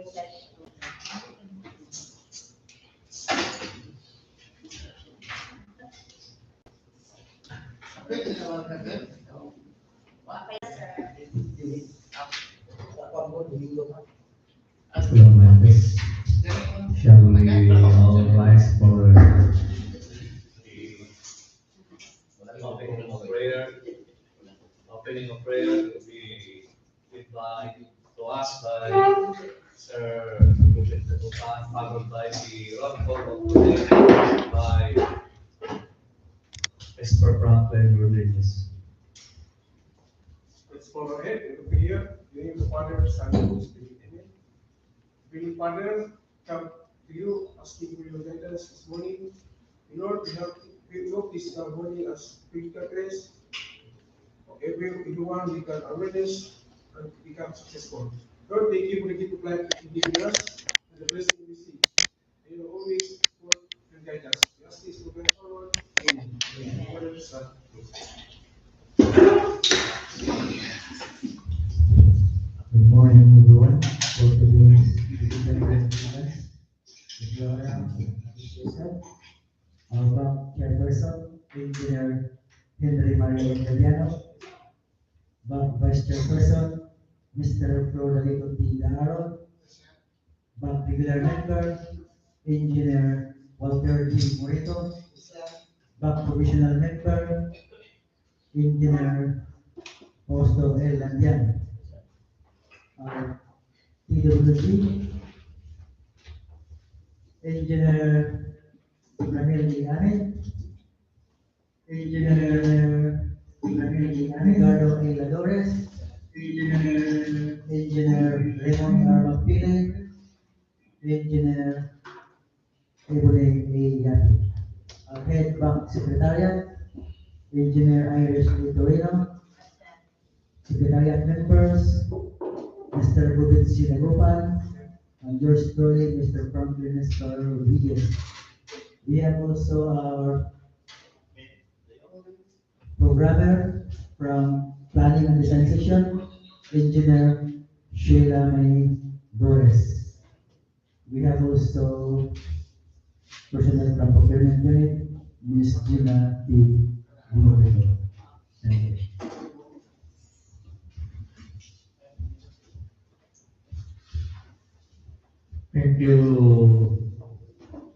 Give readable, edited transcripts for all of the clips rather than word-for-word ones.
Shall we all rise for the opening of prayer? Opening of prayer will be led by to us by Sir Diplahan, followed by the roll call of today by Mr. Franklin Rodriguez. Let's follow ahead. It will be here. You need the Father, Son, and Holy Spirit. Amen. Being Father, come to you, asking for your guidance this morning. In order to help this morning as spiritual grace, everyone become awareness and become successful. Lord, thank you for the gift of life that you given us and the blessing we receive. And you always support and guide us. We ask this moving forward. Amen. Father, Son, Good morning, everyone. For today's event, if you are around, introduce yourself. Our bank chairperson, Engineer Henry Maria Italiano. Bank vice chairperson, Mr. Floralito P. Daharon. Bank regular member, Engineer Walter G. Morito. Bank provisional member, Engineer Fausto L. Landian. PWG, Engineer Ramil Iane, Engineer Ramil Iane, Gardo A. Ladores, Engineer Raymond R. Magpile, Engineer Ebony A. Yaki. Our Head Bank Secretariat, Engineer Iris A. Torino, Secretariat Members, Mr. Bubit C. Dagupan, and yours truly, Mr. Franklin Nestor Rodriguez. We have also our programmer from Planning and Design Section, Engineer Sheila May Boris. We have also personnel from Procurement Unit, Ms. Gina P. Bumabito. Thank you. Thank you,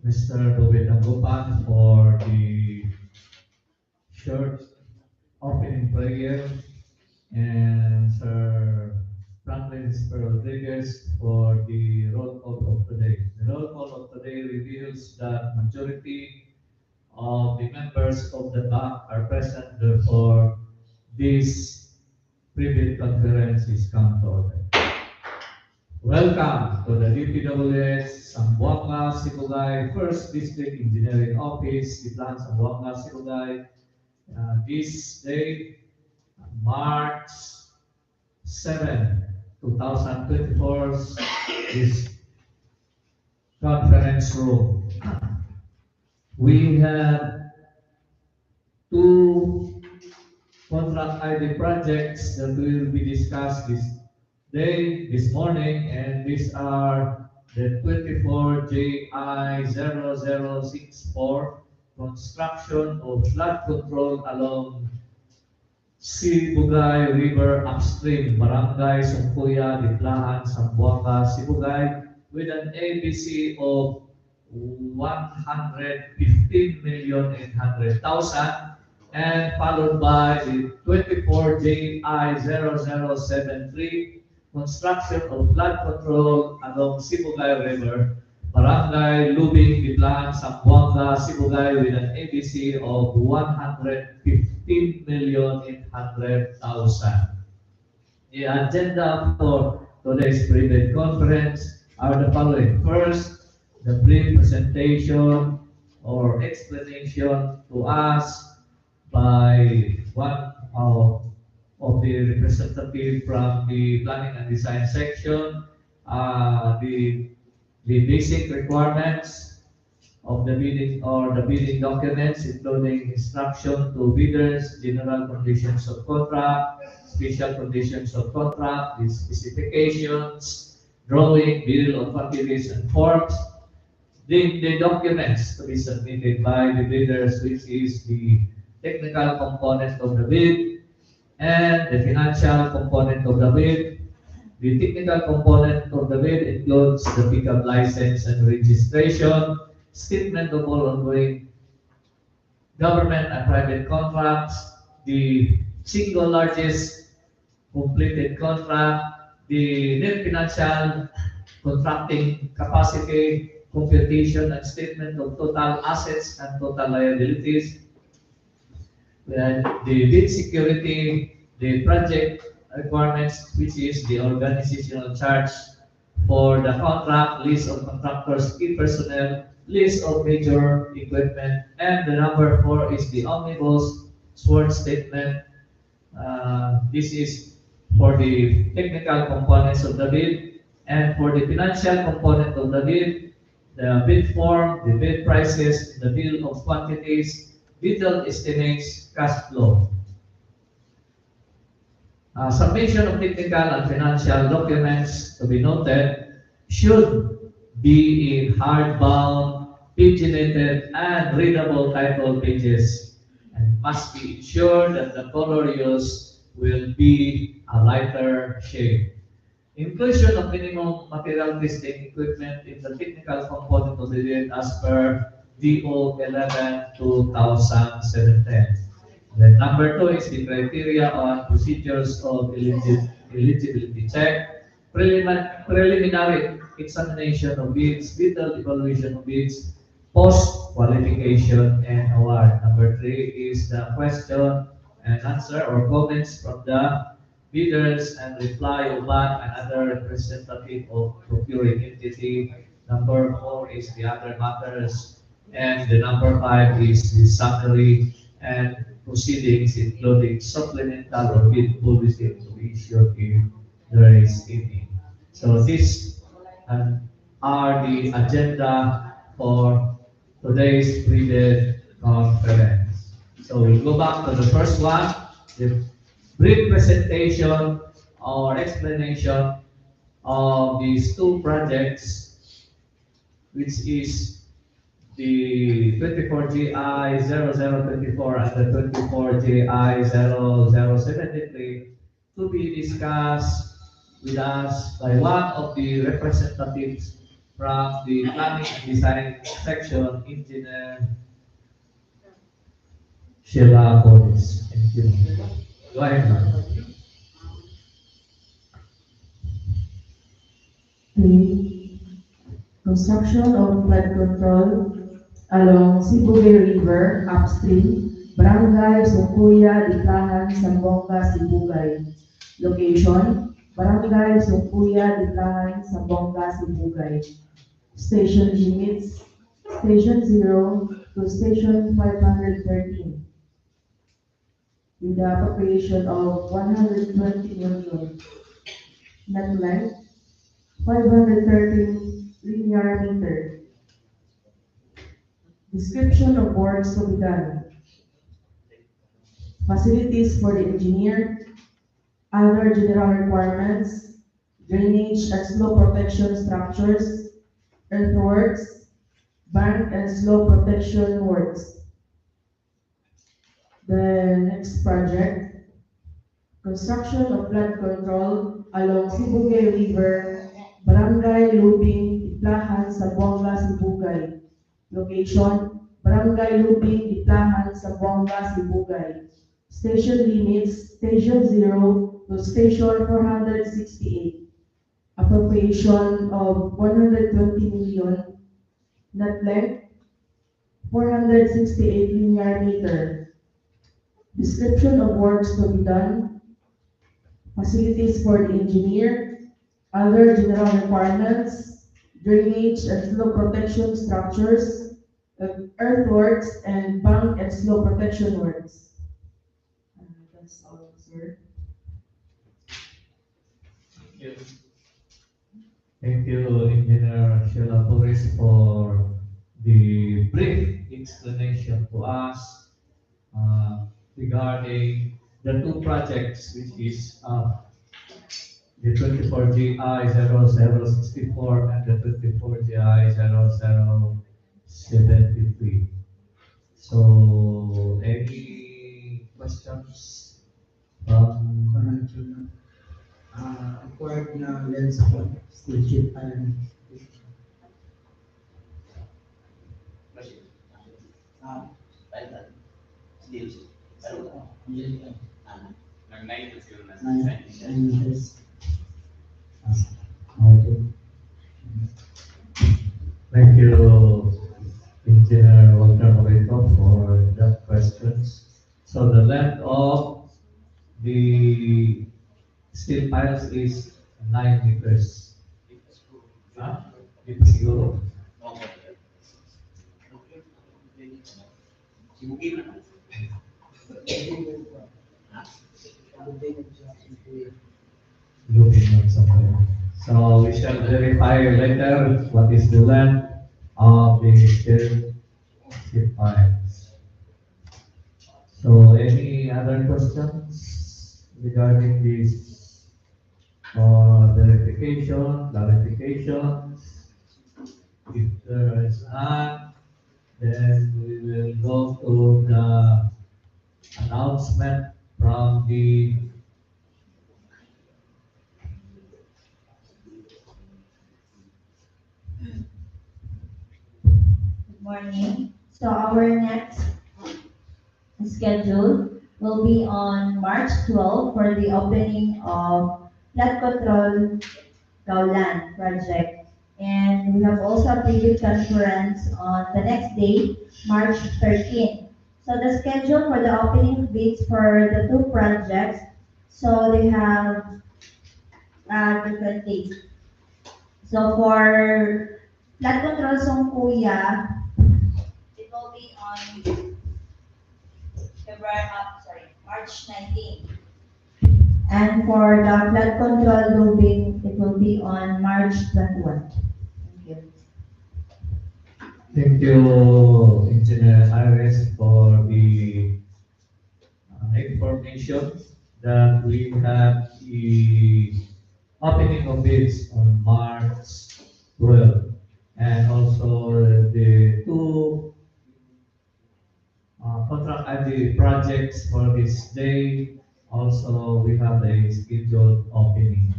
Mr. Bobet Dagupan, for the short opening prayer, and Sir Franklin Rodriguez for the roll call of today. The roll call of today reveals that majority of the members of the bank are present, therefore this private conference is come to order. Welcome to the DPWS Zamboanga Sibuguey First District Engineering Office, Diplahan, Zamboanga, Sibuguey. This day, March 7, 2024, is conference room. We have two contract ID projects that will be discussed this morning, and these are the 24JI0064 construction of flood control along Sibugay River Upstream, Barangay, Songcuya, Diplahan, Zamboanga, Sibugay, with an ABC of 115,800,000, and followed by the 24JI0073 construction of flood control along Sibugay River, Barangay, Lobing, Diplahan, Zamboanga, Sibugay, with an ABC of 115,800,000. The agenda for today's private conference are the following. First, the brief presentation or explanation to us by one of the representative from the Planning and Design section, the basic requirements of the bidding or the bidding documents, including instruction to bidders, general conditions of contract, special conditions of contract, the specifications, drawing, bill of quantities and forms, the documents to be submitted by the bidders, which is the technical component of the bid and the financial component of the bid. The technical component of the bid includes the pickup license and registration, statement of all ongoing government and private contracts, the single largest completed contract, the net financial contracting capacity, computation and statement of total assets and total liabilities, and the bid security, the project requirements, which is the organizational charge for the contract, list of contractors, key personnel, list of major equipment, and the number four is the omnibus sworn statement. This is for the technical components of the bid, and for the financial component of the bid, the bid form, the bid prices, the bill of quantities, detailed estimates, cash flow. Submission of technical and financial documents to be noted should be in hardbound, paginated, and readable title pages, and must be ensured that the color used will be a lighter shade. Inclusion of minimum material testing equipment in the technical component of the bid as per DO 11/2017. Then number two is the criteria on procedures of eligibility check, preliminary examination of bids, detailed evaluation of bids, post qualification and award. Number three is the question and answer or comments from the bidders and reply of back and other representative of procuring entity. Number four is the other matters, and the number five is the summary and proceedings, including supplemental or bid policy to be issued if there is any. So these are the agenda for today's pre-bid conference. So we'll go back to the first one, the brief presentation or explanation of these two projects, which is the 24GI0024 and the 24GI0073, to be discussed with us by one of the representatives from the planning and design section, Engineer Sheila Boris. Thank you. Go ahead, ma'am. The construction of flood control along Sibuguey River, Upstream, Barangay, Songcuya, Diplahan, Zamboanga, Sibuguey. Location, Barangay, Songcuya, Diplahan, Zamboanga, Sibuguey. Station limits, Station 0 to Station 513, with the appropriation of 120 million. Net length, 513 linear meter. Description of works to be done. Facilities for the engineer, other general requirements, drainage and slope protection structures, earthworks, bank and slope protection works. The next project, construction of flood control along Sibugay River, Barangay, Lobing, Diplahan, Zamboanga, Sibuguey. Location, Barangay, Lobing, Diplahan, Zamboanga, Sibuguey. Station limits, Station 0 to Station 468. Appropriation of 120 million. Net length, 468 linear meter. Description of works to be done. Facilities for the engineer, other general requirements, drainage and slope protection structures, earthworks, and bank and slope protection works. That's all, sir. Thank you. Thank you, Engineer Sheila Boris, for the brief explanation to us regarding the two projects, which is the 24GI 0064 and the 24GI 0073. So, any questions from Acquired na lens ako, still chip and Okay. Thank you, Engineer Walter Morito, for that questions. So the length of the steel piles is 9 meters. Huh? Dito siguro? Looking at something. So we shall verify later what is the length of the steel piles. So any other questions regarding this verification, clarification? If there is none, then we will go to the announcement from the Good morning. So our next schedule will be on March 12 for the opening of flood control Gaulan project. And we have also a preview conference on the next day, March 13. So the schedule for the opening bids for the two projects, so they have different dates. So for flood control Songcuya, it will be on March 19. And for the flood control Lobing, it will be on March 21. Thank you. Thank you, Engineer Iris, for the information that we have the opening of bids on March 12, and also the two contract and the projects for this day. Also, we have a scheduled opening.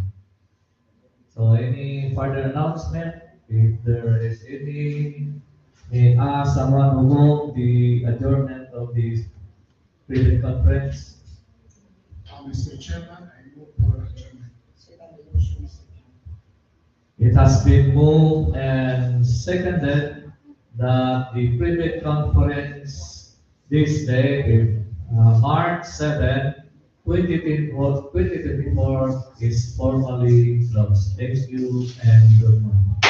So, any further announcement? If there is any, may ask someone who moved the adjournment of this private conference. Mr. Chairman, I move for adjournment. It has been moved and seconded that the private conference this day, March 7, 2024, is formally closed. Thank you and good morning.